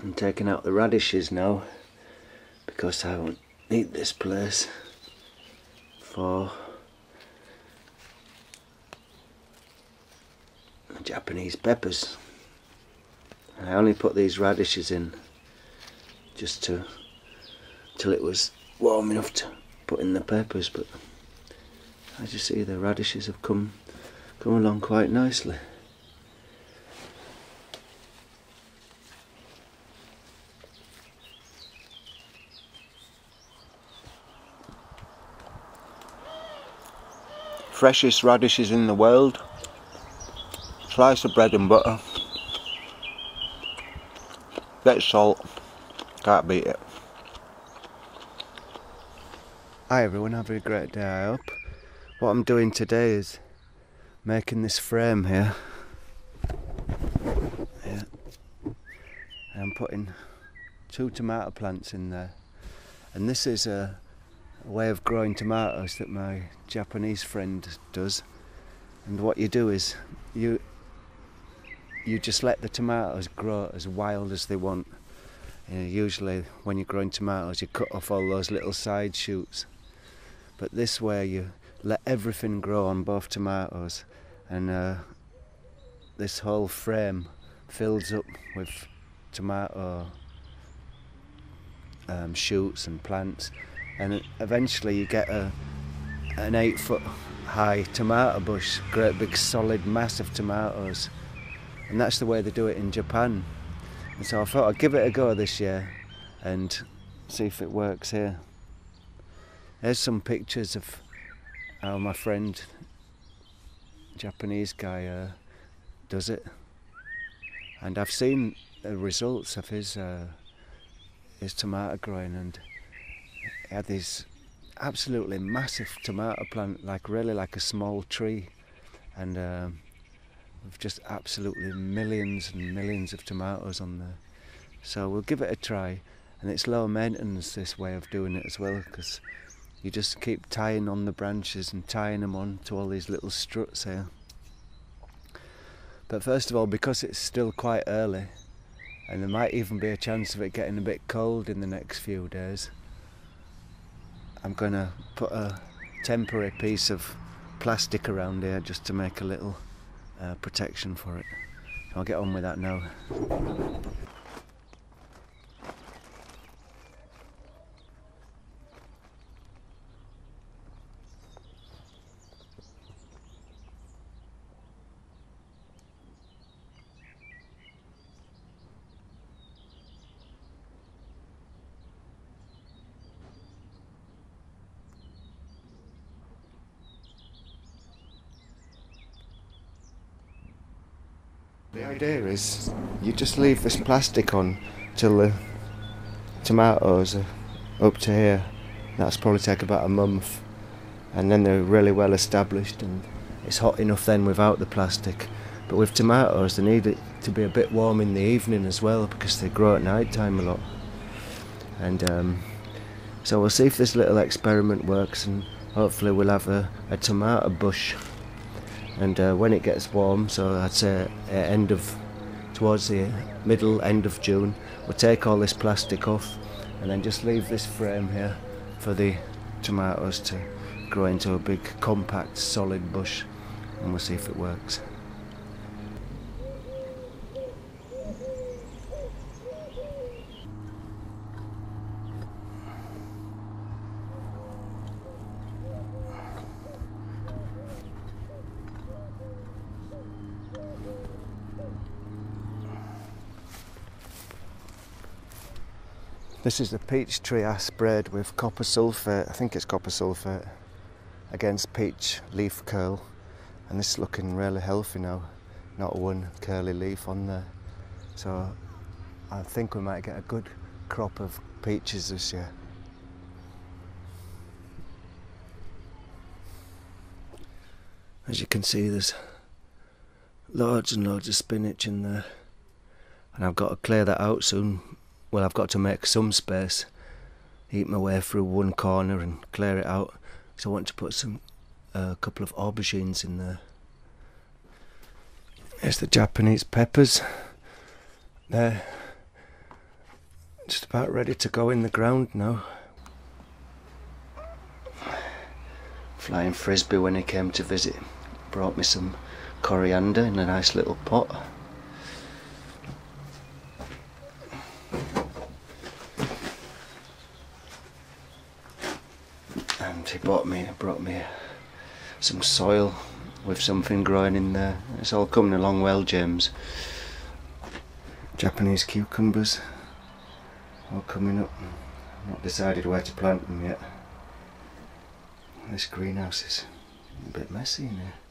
I'm taking out the radishes now because I won't need this place for Japanese peppers. I only put these radishes in just till it was warm enough to put in the peppers, but as you see, the radishes have come along quite nicely. Freshest radishes in the world. Slice of bread and butter. Bit of salt. Can't beat it. Hi everyone, having a great day I hope. What I'm doing today is making this frame here. I'm putting 2 tomato plants in there. And this is a way of growing tomatoes that my Japanese friend does. And what you do is you just let the tomatoes grow as wild as they want. Usually when you're growing tomatoes you cut off all those little side shoots, but this way you let everything grow on both tomatoes, and this whole frame fills up with tomato shoots and plants, and eventually you get an 8-foot high tomato bush, great big solid mass of tomatoes. And that's the way they do it in Japan. And so I thought I'd give it a go this year and see if it works here. Here's some pictures of how my friend, Japanese guy, does it. And I've seen the results of his tomato growing, and he had these absolutely massive tomato plant, really like a small tree, and with just absolutely millions and millions of tomatoes on there. So we'll give it a try, and it's low maintenance, this way of doing it as well, because you just keep tying on the branches and tying them on to all these little struts here. But first of all, because it's still quite early and there might even be a chance of it getting a bit cold in the next few days, I'm going to put a temporary piece of plastic around here just to make a little protection for it. I'll get on with that now. The idea is you just leave this plastic on till the tomatoes are up to here. That's probably take about a month, and then they're really well established and it's hot enough then without the plastic. But with tomatoes they need it to be a bit warm in the evening as well, because they grow at night time a lot. And so we'll see if this little experiment works, and hopefully we'll have a tomato bush. And when it gets warm, so I'd say towards the end of June, we'll take all this plastic off and then just leave this frame here for the tomatoes to grow into a big compact solid bush, and we'll see if it works. This is the peach tree I sprayed with copper sulphate, I think it's copper sulphate, against peach leaf curl, and this is looking really healthy now, not one curly leaf on there. So I think we might get a good crop of peaches this year. As you can see, there's loads and loads of spinach in there, and I've got to clear that out soon. Well, I've got to make some space, eat my way through one corner and clear it out. So I want to put a couple of aubergines in there. Here's the Japanese peppers. They're Just about ready to go in the ground now. Flying Frisbee, when he came to visit, brought me some coriander in a nice little pot. And he brought me some soil with something growing in there. It's all coming along well, James. Japanese cucumbers all coming up. I've not decided where to plant them yet. This greenhouse is a bit messy in here.